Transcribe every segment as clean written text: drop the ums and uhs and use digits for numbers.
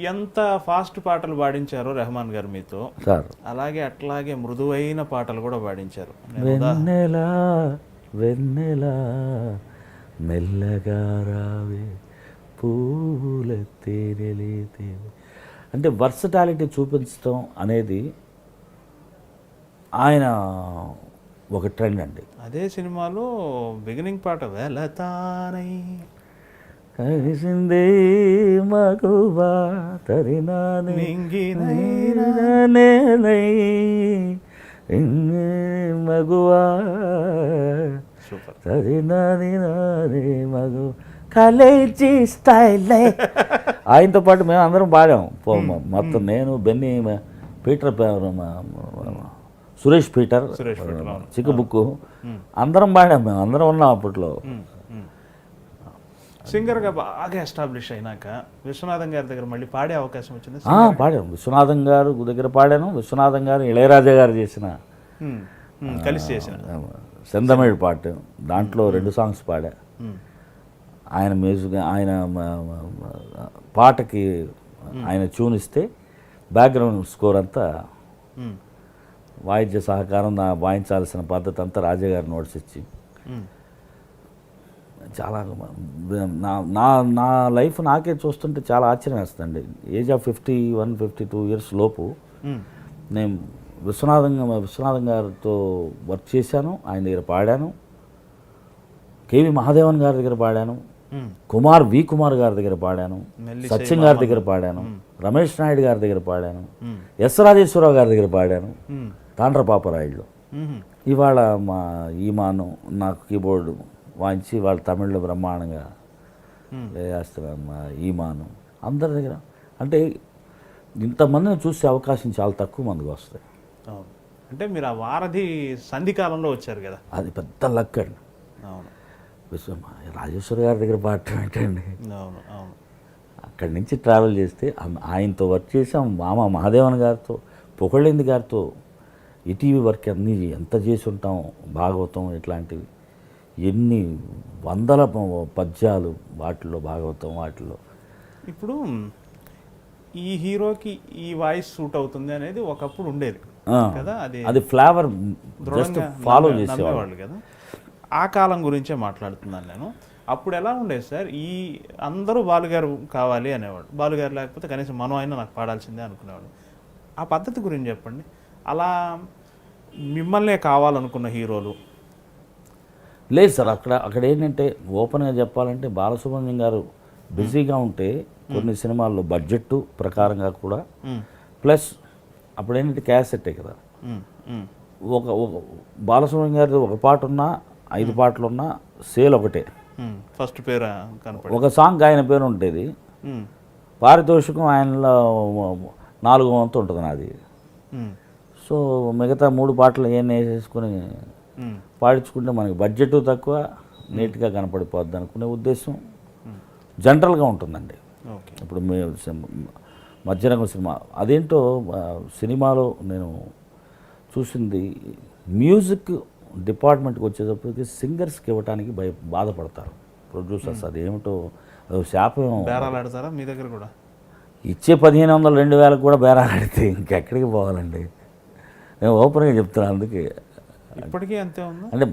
ఎంత ఫాస్ట్ పాటలు పాడించారో రెహమాన్ గారు మీతో సార్ అట్లాగే మృదువైన పాటలు కూడా పాడించారు. వెన్నెలా వెన్నెలా మెల్లగా రావే పూల తేనెలే తేనె అంటే వర్సటాలిటీ చూపించడం అనేది ఆయన ఒక ట్రెండ్ అండి. అదే సినిమాలో బిగినింగ్ పాట వెలతానై కలిసిందే మగువా తరినానే మగువా తరినాని నానే మగు కలేజీ స్టైల్ ఆయనతో పాటు మేము అందరం పాడాం. మొత్తం నేను బెన్నీ పీటర్ సురేష్ పీటర్ చిక్కుబుక్కు అందరం పాడాం. మేము అందరం ఉన్నాం అప్పట్లో. సింగర్గా బాగా ఎస్టాబ్లిష్ అయినాక విశ్వనాథం గారి దగ్గర మళ్ళీ పాడే అవకాశం వచ్చింది. పాడాం. విశ్వనాథం గారు దగ్గర పాడాను. విశ్వనాథం గారు ఇళయరాజా గారు చేసిన కలిసి చేసిన సెందమేడు పాట, దాంట్లో 2 సాంగ్స్ పాడా. ఆయన మ్యూజిక్ ఆయన పాటకి ఆయన ట్యూన్ ఇస్తే బ్యాక్గ్రౌండ్ స్కోర్ అంతా వాయిద్య సహకారం వాయించాల్సిన పద్ధతి అంతా రాజా గారి నోట్స్ ఇచ్చి చాలా నా లైఫ్ నాకే చూస్తుంటే చాలా ఆశ్చర్యం వేస్తుందండి. ఏజ్ ఆఫ్ 51, 52 ఇయర్స్ లోపు నేను విశ్వనాథం గారితో వర్క్ చేశాను. ఆయన దగ్గర పాడాను. కేవి మహాదేవన్ గారి దగ్గర పాడాను. కుమార్ గారి దగ్గర పాడాను. సత్యం గారి దగ్గర పాడాను. రమేష్ నాయుడు గారి దగ్గర పాడాను. ఎస్ రాజేశ్వరరావు గారి దగ్గర పాడాను. తాండ్ర పాపరాయుడులో. ఇవాళ మా ఈమాను నాకు కీబోర్డు వాయించి వాళ్ళు తమిళ్లో బ్రహ్మాండంగా చేస్తున్నారు. మా ఈమాను అందరి దగ్గర. అంటే ఇంతమందిని చూసే అవకాశం చాలా తక్కువ మందికి వస్తాయి. అంటే మీరు ఆ వారధి సంధికాలంలో వచ్చారు కదా, అది పెద్ద లక్ అండి. రాజేశ్వర గారి దగ్గర పాడటం ఏంటండి. అక్కడి నుంచి ట్రావెల్ చేస్తే ఆయనతో వర్క్ చేసాం. మామ మహాదేవన్ గారితో, పొగళ్ళింది గారితో ఈటీవీ వర్క్ అన్నీ ఎంత చేసి ఉంటాం. భాగవతం ఇట్లాంటివి ఎన్ని వందల పద్యాలు వాటిల్లో, భాగవతం వాటిల్లో. ఇప్పుడు ఈ హీరోకి ఈ వాయిస్ సూట్ అవుతుంది అనేది ఒకప్పుడు ఉండేది కదా, అది ఫ్లేవర్ జస్ట్ ఫాలో చేసేవాళ్ళు కదా. ఆ కాలం గురించే మాట్లాడుతున్నాను నేను. అప్పుడు ఎలా ఉండేది సార్? అందరూ బాలుగారు కావాలి అనేవాడు. బాలుగారు లేకపోతే కనీసం మనం అయినా నాకు పాడాల్సిందే అనుకునేవాడు. ఆ పద్ధతి గురించి చెప్పండి. అలా మిమ్మల్నే కావాలనుకున్న హీరోలు లేదు సార్. అక్కడ ఏంటంటే ఓపెన్గా చెప్పాలంటే బాలసుబ్రహ్మణ్యం గారు బిజీగా ఉంటే కొన్ని సినిమాల్లో బడ్జెట్ ప్రకారంగా కూడా, ప్లస్ అప్పుడు ఏంటంటే క్యాసెట్టే కదా. ఒక బాలసుబ్రహ్మణ్యం గారి ఒక పాట ఉన్నా 5 పాటలు ఉన్నా సేల్ ఒకటే. ఫస్ట్ పేరు ఒక సాంగ్ ఆయన పేరు ఉంటుంది, పారితోషికం ఆయనలో 4వ వంతు ఉంటుంది నాది. సో మిగతా 3 పాటలు ఏం వేసేసుకొని పాడించుకుంటే మనకి బడ్జెట్ తక్కువ, నీట్గా కనపడిపోద్ది అనుకునే ఉద్దేశం జనరల్గా ఉంటుందండి. ఇప్పుడు మధ్యరంగం సినిమా అదేంటో సినిమాలో నేను చూసింది, మ్యూజిక్ డిపార్ట్మెంట్కి వచ్చేటప్పటికి సింగర్స్కి ఇవ్వడానికి బాధపడతారు ప్రొడ్యూసర్స్. అదేమిటో శాపం. బేరాలాడతారా మీ దగ్గర కూడా? ఇచ్చే 1500, 2000 కూడా బేరాలాడితే ఇంకెక్కడికి పోవాలండి. నేను ఓపెన్గా చెప్తున్నాను. అందుకే ఇప్పటికీ అంతే ఉంది. అంటే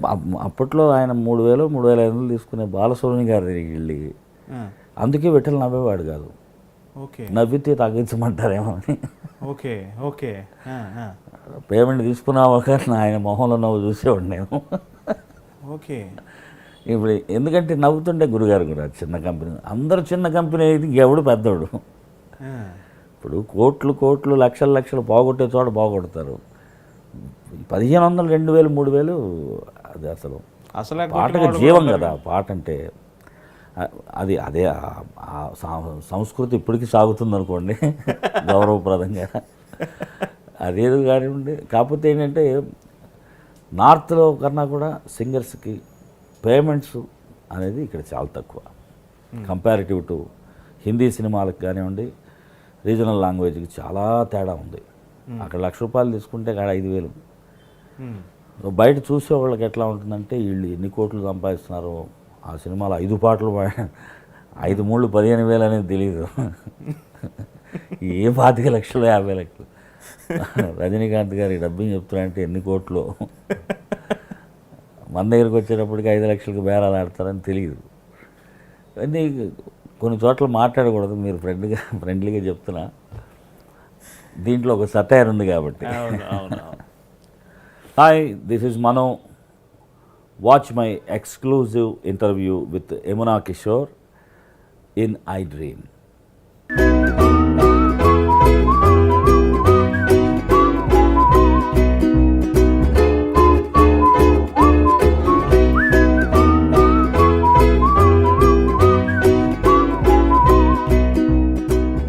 అప్పట్లో ఆయన 3000, 3500 తీసుకునే బాలసుబ్రహ్మణ్యం గారి దగ్గరికి వెళ్ళి, అందుకే విఠల్ నవ్వేవాడు కాదు. నవ్వితే తగ్గించమంటారేమో అని. పేమెంట్ తీసుకున్నావా కానీ ఆయన మొహంలో నవ్వు చూసేవాడు నేను. ఇప్పుడు ఎందుకంటే నవ్వుతుంటే గురుగారు కూడా చిన్న కంపెనీ, అందరూ చిన్న కంపెనీ అయితే ఎవడు పెద్దోడు. ఇప్పుడు కోట్లు లక్షలు పోగొట్టే చోట పోగొడతారు. 1500, 2000, 3000 అది అసలు పాటకు జీవం కదా. పాట అంటే అది అదే సంస్కృతి ఇప్పటికీ సాగుతుంది అనుకోండి గౌరవప్రదంగా. అదేదో కానివ్వండి. కాకపోతే ఏంటంటే నార్త్లో కన్నా కూడా సింగర్స్కి పేమెంట్స్ అనేది ఇక్కడ చాలా తక్కువ కంపారిటివ్ టు హిందీ సినిమాలకు కానివ్వండి, రీజనల్ లాంగ్వేజ్కి చాలా తేడా ఉంది. అక్కడ ₹1,00,000 తీసుకుంటే అక్కడ 5,000. బయట చూసే వాళ్ళకి ఎట్లా ఉంటుందంటే వీళ్ళు ఎన్ని కోట్లు సంపాదిస్తున్నారు, ఆ సినిమాలో 5 పాటలు 5 3 15,000 అనేది తెలియదు. ఏ 25 లక్షలు 50 లక్షలు రజనీకాంత్ గారి డబ్బింగ్ చెప్తున్నారంటే ఎన్ని కోట్లు మన దగ్గరికి వచ్చేటప్పటికి 5 లక్షలకు బేరాలు ఆడతారని తెలియదు. అన్నీ కొన్ని చోట్ల మాట్లాడకూడదు, మీరు ఫ్రెండ్లీగా చెప్తున్నా, దీంట్లో ఒక సటైర్ ఉంది కాబట్టి. Hi, this is Mano. Watch my exclusive interview with Yamuna Kishore in I Dream.